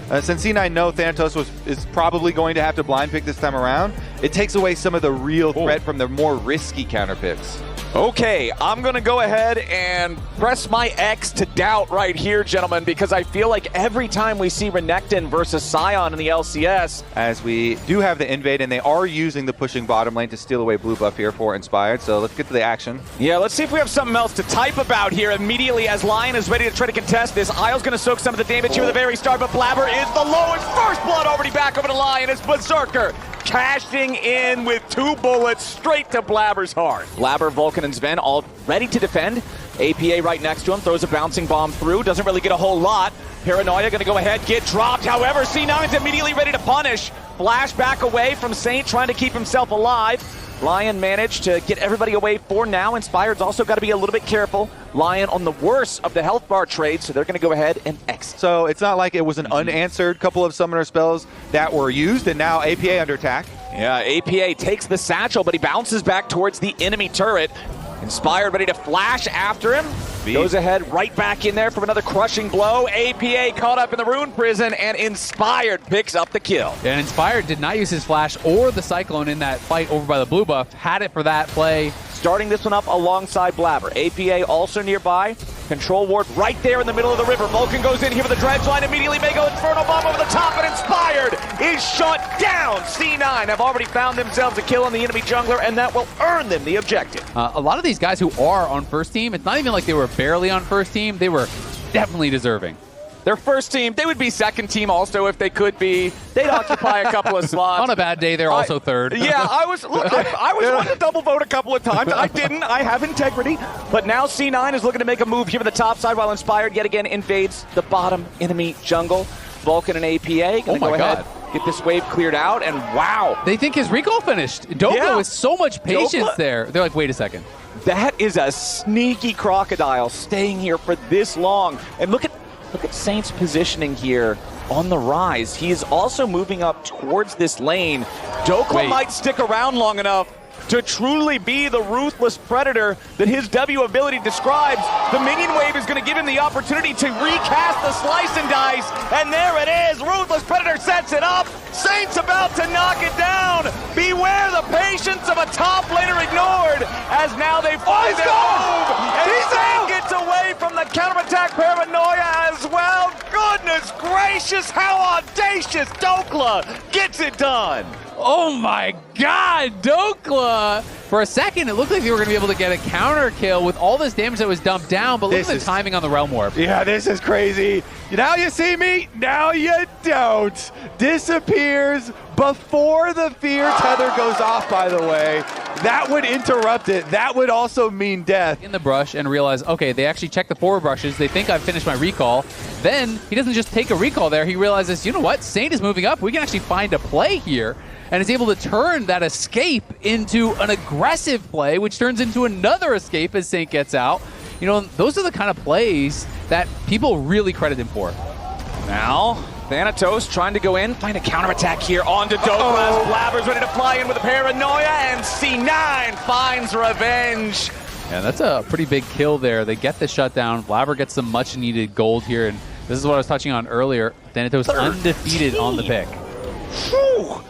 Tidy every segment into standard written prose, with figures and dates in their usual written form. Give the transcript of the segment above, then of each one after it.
Since C9 know Thanatos is probably going to have to blind pick this time around, it takes away some of the real threat from the more risky counter picks. Okay, I'm going to go ahead and press my X to doubt right here, gentlemen, because I feel like every time we see Renekton versus Sion in the LCS, as we do have the invade, and they are using the pushing bottom lane to steal away blue buff here for Inspired, so let's get to the action. Yeah, let's see if we have something else to type about here immediately as LYON is ready to try to contest this. Isle's going to soak some of the damage here at the very start, but Blabber is the lowest. First blood already back over to LYON as Berserker cashing in with 2 bullets straight to Blabber's heart. Blabber, Vulcan, and Sven all ready to defend. APA right next to him, throws a bouncing bomb through, doesn't really get a whole lot. Paranoia gonna go ahead, get dropped. However, C9's immediately ready to punish. Flash back away from Saint, trying to keep himself alive. LYON managed to get everybody away for now. Inspired's also got to be a little bit careful. LYON on the worst of the health bar trade, so they're going to go ahead and exit. So it's not like it was an unanswered couple of summoner spells that were used, and now APA under attack. Yeah, APA takes the satchel, but he bounces back towards the enemy turret. Inspired ready to flash after him. Goes ahead right back in there from another crushing blow. APA caught up in the Rune Prison, and Inspired picks up the kill. And Inspired did not use his flash or the Cyclone in that fight over by the blue buff. Had it for that play. Starting this one up alongside Blabber. APA also nearby. Control ward right there in the middle of the river. Vulcan goes in here with a dredge line. Immediately Mego Inferno Bomb over the top, and Inspired is shut down. C9 have already found themselves a kill on the enemy jungler, and that will earn them the objective. A lot of these guys who are on first team, it's not even like they were barely on first team. They were definitely deserving. Their first team, they would be second team also if they could be. They'd occupy a couple of slots. On a bad day, they're also third. Yeah, I was one to double vote a couple of times. I didn't. I have integrity. But now C9 is looking to make a move here to the top side while Inspired yet again invades the bottom enemy jungle. Vulcan and APA going to go ahead, get this wave cleared out, and wow. They think his recall finished. Dokla with so much patience there. They're like, wait a second. That is a sneaky crocodile staying here for this long. And look at Saint's positioning here on the rise. He is also moving up towards this lane. Dokla might stick around long enough to truly be the ruthless predator that his W ability describes. The minion wave is going to give him the opportunity to recast the slice and dice, and there it is. Ruthless Predator sets it up. Saint's about to knock it down. Beware the patience of a top laner ignored, as now they find their move. And Saint gets away from the counterattack Paranoia as well. Goodness gracious, how audacious. Dokla gets it done. Oh my god, Dokla! For a second, it looked like they were going to be able to get a counter kill with all this damage that was dumped down, but look at the timing on the Realm Warp. Yeah, this is crazy. Now you see me, now you don't. Disappears before the fear tether goes off, by the way. That would interrupt it. That would also mean death. In the brush and realize, okay, they actually check the forward brushes. They think I've finished my recall. Then he doesn't just take a recall there. He realizes, you know what? Saint is moving up. We can actually find a play here. And is able to turn that escape into an aggressive play, which turns into another escape as Saint gets out. You know, those are the kind of plays that people really credit him for. Now, Thanatos trying to go in, find a counterattack here onto Dokla. Blabber's ready to fly in with a Paranoia, and C9 finds revenge. Yeah, that's a pretty big kill there. They get the shutdown. Blabber gets some much needed gold here, and this is what I was touching on earlier. Thanatos undefeated on the pick. Whew.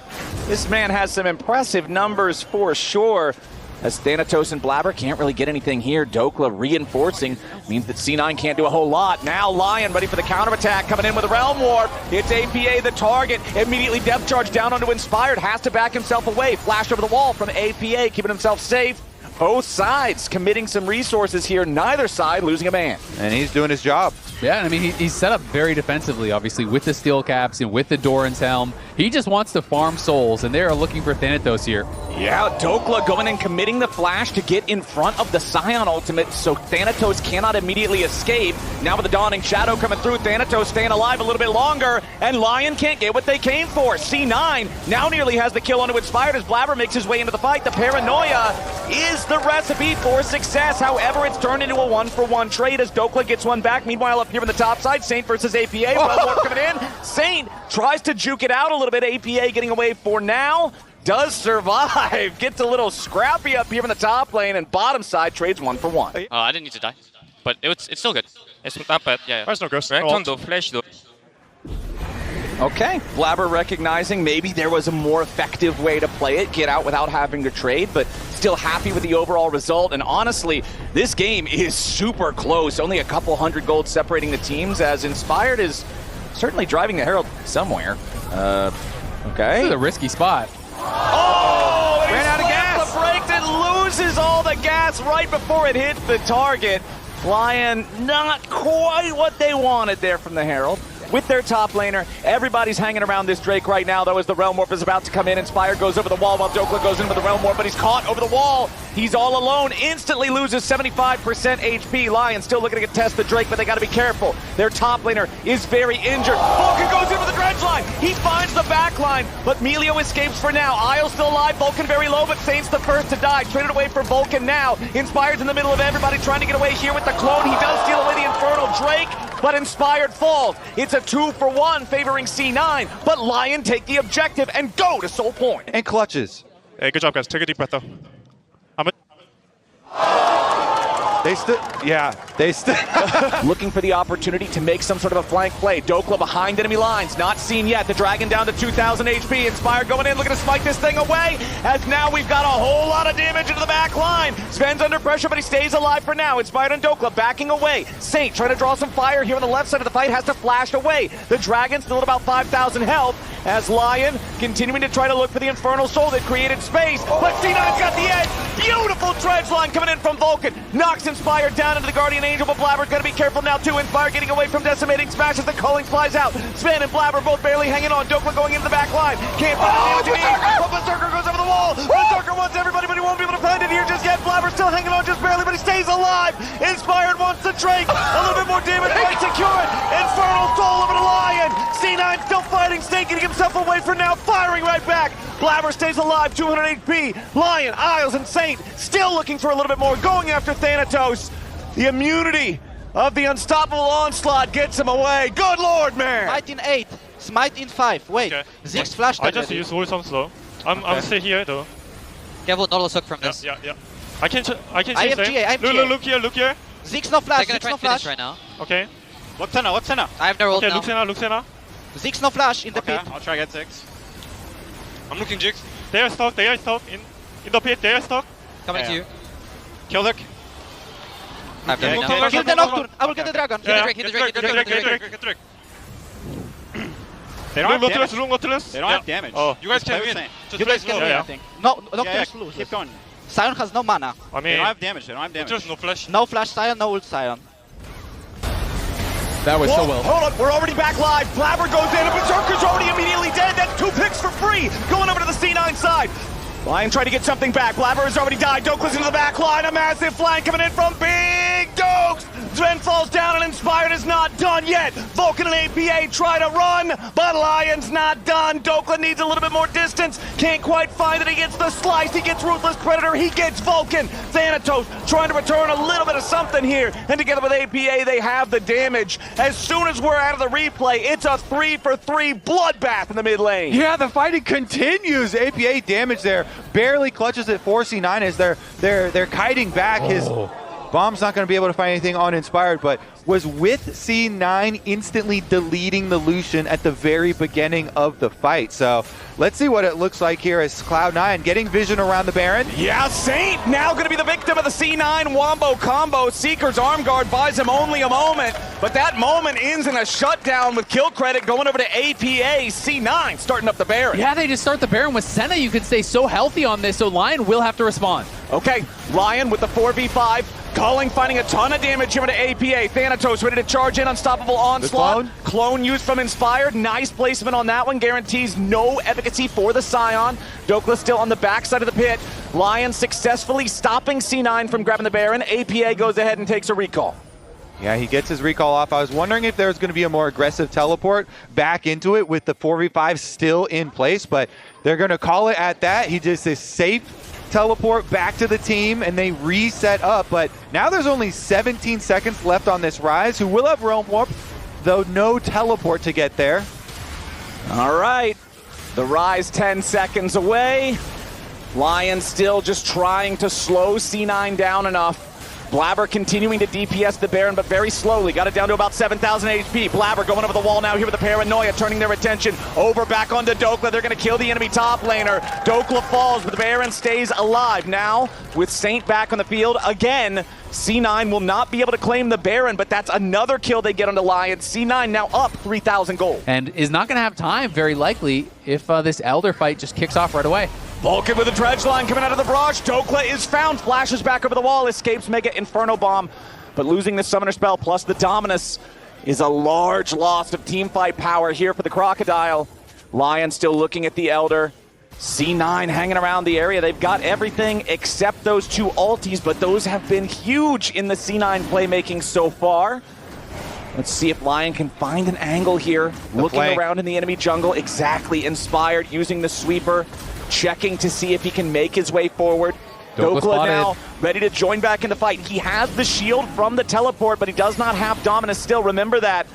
This man has some impressive numbers for sure. As Thanatos and Blabber can't really get anything here. Dokla reinforcing means that C9 can't do a whole lot. Now LYON ready for the counterattack, coming in with a Realm Warp. It's APA the target. Immediately depth charge down onto Inspired. Has to back himself away. Flash over the wall from APA, keeping himself safe. Both sides committing some resources here. Neither side losing a man. And he's doing his job. Yeah, and I mean, he's set up very defensively, obviously, with the steel caps and with the Doran's helm. He just wants to farm souls, and they are looking for Thanatos here. Yeah, Dokla going and committing the flash to get in front of the Sion ultimate, so Thanatos cannot immediately escape. Now with the Dawning Shadow coming through, Thanatos staying alive a little bit longer, and LYON can't get what they came for. C9 now nearly has the kill onto Inspired as Blabber makes his way into the fight. The Paranoia is the recipe for success. However, it's turned into a one-for-one trade as Dokla gets one back. Meanwhile, up here on the top side, Saint versus APA. Well, more coming in. Saint tries to juke it out a little bit. APA getting away for now. Does survive. Gets a little scrappy up here in the top lane, and bottom side trades one for one. I didn't need to die, but it's still good. It's not bad. Yeah. There's no ghost. React on the flash though. Okay, Blabber recognizing maybe there was a more effective way to play it, get out without having to trade, but still happy with the overall result. And honestly, this game is super close. Only a couple hundred gold separating the teams, as Inspired is certainly driving the Herald somewhere. Okay. This is a risky spot. Oh, ran out of gas. The brakes and loses all the gas right before it hits the target. LYON, not quite what they wanted there from the Herald. With their top laner, everybody's hanging around this Drake right now, though, as the Realm Warp is about to come in. Inspired goes over the wall while Dokla goes in with the Realm Warp, but he's caught over the wall. He's all alone, instantly loses 75% HP. LYON still looking to contest the Drake, but they gotta be careful. Their top laner is very injured. Vulcan goes in with the dredge line. He finds the back line, but Melio escapes for now. Isle still alive, Vulcan very low, but Saint's the first to die. Traded away for Vulcan now. Inspired's in the middle of everybody trying to get away here with the clone. He does steal away the Infernal Drake, but Inspired falls. It's a 2-for-1 favoring C9, but LYON take the objective and go to Soul Point. And clutches. Hey, good job, guys. Take a deep breath, though. They still. Looking for the opportunity to make some sort of a flank play. Dokla behind enemy lines, not seen yet. The Dragon down to 2,000 HP. Inspired going in, looking to spike this thing away, as now we've got a whole lot of damage into the back line. Sven's under pressure, but he stays alive for now. Inspired and Dokla backing away. Saint trying to draw some fire here on the left side of the fight, has to flash away. The Dragon still at about 5,000 health, as LYON continuing to try to look for the Infernal Soul that created space, but C9's got the edge. Beautiful dredge line coming in from Vulcan. Knocks Inspired down into the Guardian Angel, but Blabber's got to be careful now too. Inspired getting away from Decimating Smash as the culling flies out. Sven and Blabber both barely hanging on. Dokla going into the back line. Can't find the damage. But Berserker goes over the wall. Berserker wants everybody, but he won't be able to find it here just yet. Blabber still hanging on just barely, but he stays alive. Inspired wants the Drake. A little bit more damage might secure it. Infernal Soul over to LYON. C9 still fighting. Snake getting himself away for now, firing right back. Blabber stays alive, 200 HP. LYON, Isles, and Saint still looking for a little bit more, going after Thanatos. The immunity of the unstoppable onslaught gets him away. Good lord, man! Smite in 8, smite in 5. Wait, Okay. Ziggs flashed I just already. use Wolfstorm slow. I'm stay here, though. Careful, not hook from this. Yeah. I can I change have lane. GA, I have GA. Look here. Ziggs no flash, They're gonna Ziggs try no and finish flash. right now. Okay. What's Senna? I have no ult Okay, now. look Senna. Ziggs no flash in the Okay, pit. I'll try get 6. I'm looking Jigs. They are stuck. In the pit, they are stuck. Coming Yeah. to you. Kill Luck. I have Okay, no okay. now. Kill the Nocturne, I will get the Dragon. Hit the Drake, hit the Drake. They don't have damage. Nautilus. They don't have damage. Oh. You guys can win. You guys can win, yeah. I think. No, Yeah, Nocturne's lose. keep going. Sion has no mana. I They mean, don't have damage. no flash. No flash Sion, no ult Sion. That was so Whoa, well. hold up, we're already back live. Blabber goes in, and Berserker's already immediately dead. That's 2 picks for free. Going over to the C9 side. LYON trying to get something back. Blabber has already died. Dokla's into the back line. A massive flank coming in from Big Dokes. Sven falls down, and Inspired is not done yet. Vulcan and APA try to run, but LYON's not done. Dokla needs a little bit more distance. Can't quite find it. He gets the slice. He gets Ruthless Predator. He gets Vulcan. Thanatos trying to return a little bit of something here. And together with APA, they have the damage. As soon as we're out of the replay, it's a 3-for-3 bloodbath in the mid lane. Yeah, the fighting continues. APA damage there. Barely clutches at 4C9 as they're kiting back. His bomb's not going to be able to find anything on Inspired, but was with C9 instantly deleting the Lucian at the very beginning of the fight. So let's see what it looks like here as Cloud9 getting vision around the Baron. Yeah, Saint now going to be the victim of the C9 wombo combo. Seeker's arm guard buys him only a moment, but that moment ends in a shutdown with kill credit going over to APA. C9 starting up the Baron. Yeah, they just start the Baron with Senna. You can stay so healthy on this, so LYON will have to respond. Okay, LYON with the 4v5. Culling finding a ton of damage here to APA. Thanatos ready to charge in. Unstoppable onslaught. Clone used from Inspired. Nice placement on that one. Guarantees no efficacy for the Scion. Dokla still on the backside of the pit. LYON successfully stopping C9 from grabbing the Baron. APA goes ahead and takes a recall. Yeah, he gets his recall off. I was wondering if there was going to be a more aggressive teleport back into it with the 4v5 still in place, but they're going to call it at that. He just is safe teleport back to the team and they reset up, but now there's only 17 seconds left on this Rise, who will have Realm Warp, though no teleport to get there. All right, the Rise 10 seconds away. LYON still just trying to slow C9 down enough Blabber continuing to DPS the Baron, but very slowly. Got it down to about 7,000 HP. Blabber going over the wall now here with the Paranoia, turning their attention over back onto Dokla. They're going to kill the enemy top laner. Dokla falls, but the Baron stays alive. Now, with Saint back on the field, again, C9 will not be able to claim the Baron, but that's another kill they get on the LYON. C9 now up 3,000 gold. And is not going to have time, very likely, if this Elder fight just kicks off right away. Vulcan with a dredge line coming out of the barrage. Dokla is found, flashes back over the wall, escapes Mega Inferno Bomb, but losing the Summoner spell plus the Dominus is a large loss of teamfight power here for the Crocodile. LYON still looking at the Elder. C9 hanging around the area. They've got everything except those two ultis, but those have been huge in the C9 playmaking so far. Let's see if LYON can find an angle here. Looking around in the enemy jungle, exactly. Inspired, using the sweeper, checking to see if he can make his way forward. Dokla now ready to join back in the fight. He has the shield from the teleport, but he does not have Dominus still. Remember that.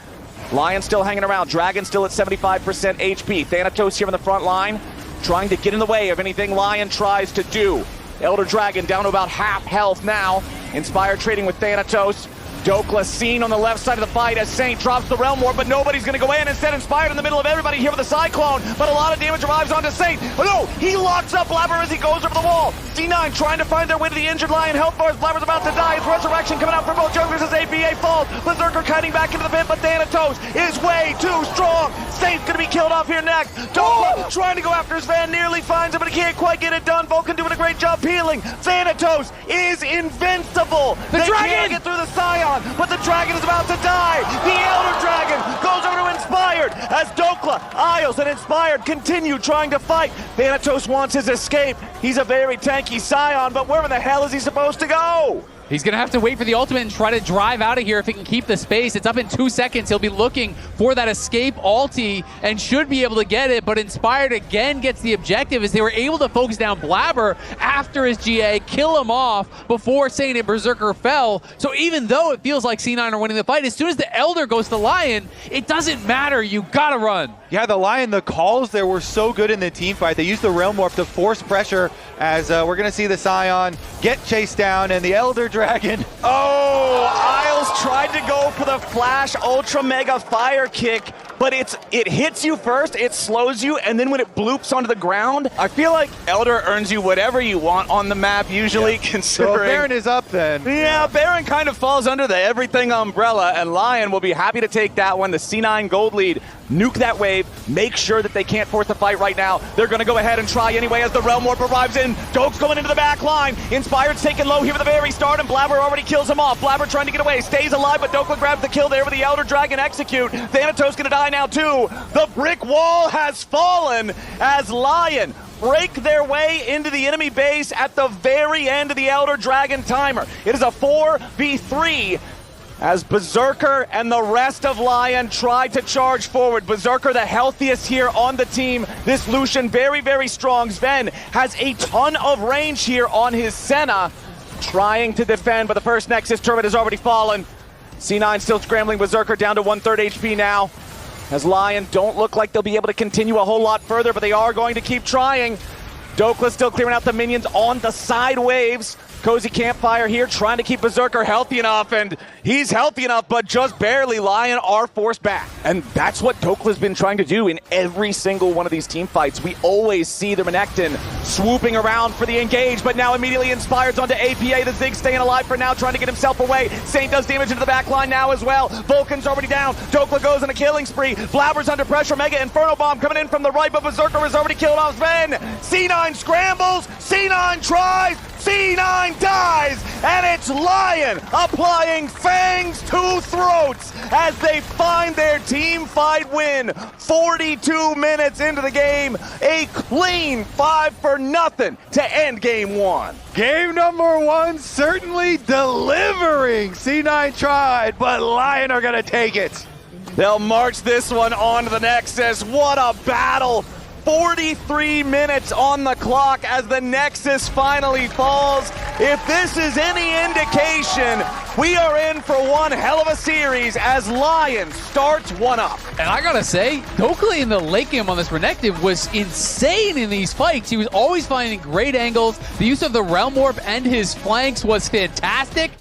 LYON still hanging around. Dragon still at 75% HP. Thanatos here on the front line, trying to get in the way of anything LYON tries to do. Elder Dragon down to about half health now. Inspired trading with Thanatos. Dokla seen on the left side of the fight as Saint drops the Realm Warp, but nobody's going to go in. Instead, Inspired in the middle of everybody here with the Cyclone, but a lot of damage arrives onto Saint. But no, he locks up Blabber as he goes over the wall. C9 trying to find their way to the injured LYON health bars. Blabber's about to die. It's Resurrection coming out for both junglers as APA falls. Berserker kiting back into the pit, but Thanatos is way too strong. Saint's going to be killed off here next. Dokla trying to go after Sven, nearly finds him, but he can't quite get it done. Vulcan doing a great job healing. Thanatos is invincible. They can't get through the Scion, but the Dragon is about to die. The Elder Dragon goes over to Inspired as Dokla, Isles, and Inspired continue trying to fight. Thanatos wants his escape. He's a very tanky Scion, but where the hell is he supposed to go? He's going to have to wait for the ultimate and try to drive out of here if he can keep the space. It's up in 2 seconds. He'll be looking for that escape ulti and should be able to get it, but Inspired again gets the objective as they were able to focus down Blabber after his GA, kill him off before Saint and Berserker fell. So even though it feels like C9 are winning the fight, as soon as the Elder goes to LYON, it doesn't matter. You got to run. Yeah, the LYON, the calls there were so good in the team fight. They used the Realm Warp to force pressure as we're going to see the Scion get chased down and the Elder Dragon. Oh, Isles tried to go for the Flash Ultra Mega Fire Kick, but it hits you first, it slows you, and then when it bloops onto the ground, I feel like Elder earns you whatever you want on the map, usually, considering... So Baron is up then. Yeah, Baron kind of falls under the everything umbrella, and LYON will be happy to take that one. The C9 gold lead. Nuke that wave, make sure that they can't force the fight right now. They're going to go ahead and try anyway as the Realm Warp arrives in. Doke's going into the back line. Inspired's taken low here at the very start, and Blabber already kills him off. Blabber trying to get away, stays alive, but Dokla grabs the kill there with the Elder Dragon execute. Thanatos going to die now too. The brick wall has fallen as LYON break their way into the enemy base at the very end of the Elder Dragon timer. It is a 4v3 as Berserker and the rest of LYON try to charge forward. Berserker the healthiest here on the team. This Lucian very, very strong. Sven has a ton of range here on his Senna, trying to defend, but the first Nexus turret has already fallen. C9 still scrambling. Berserker down to 1/3 HP now. As LYON don't look like they'll be able to continue a whole lot further, but they are going to keep trying. Dokla still clearing out the minions on the side waves. Cozy Campfire here trying to keep Berserker healthy enough, and he's healthy enough, but just barely. LYON are forced back. And that's what Dokla's been trying to do in every single one of these team fights. We always see the Renekton swooping around for the engage, but now immediately Inspired's onto APA. The Zig staying alive for now, trying to get himself away. Saint does damage into the back line now as well. Vulcan's already down. Dokla goes on a killing spree. Blabber's under pressure. Mega Inferno Bomb coming in from the right, but Berserker is already killed off Sven. C9 scrambles. C9 tries. C9 dies, and it's LYON applying fangs to throats as they find their team fight win. 42 minutes into the game, a clean 5-0 to end game one. Game number one certainly delivering. C9 tried, but LYON are going to take it. They'll march this one on to the Nexus. What a battle. 43 minutes on the clock as the Nexus finally falls. If this is any indication, we are in for one hell of a series as LYON starts one up. And I gotta say, Dokla in the late game on this Renekton was insane in these fights. He was always finding great angles. The use of the Realm Warp and his flanks was fantastic.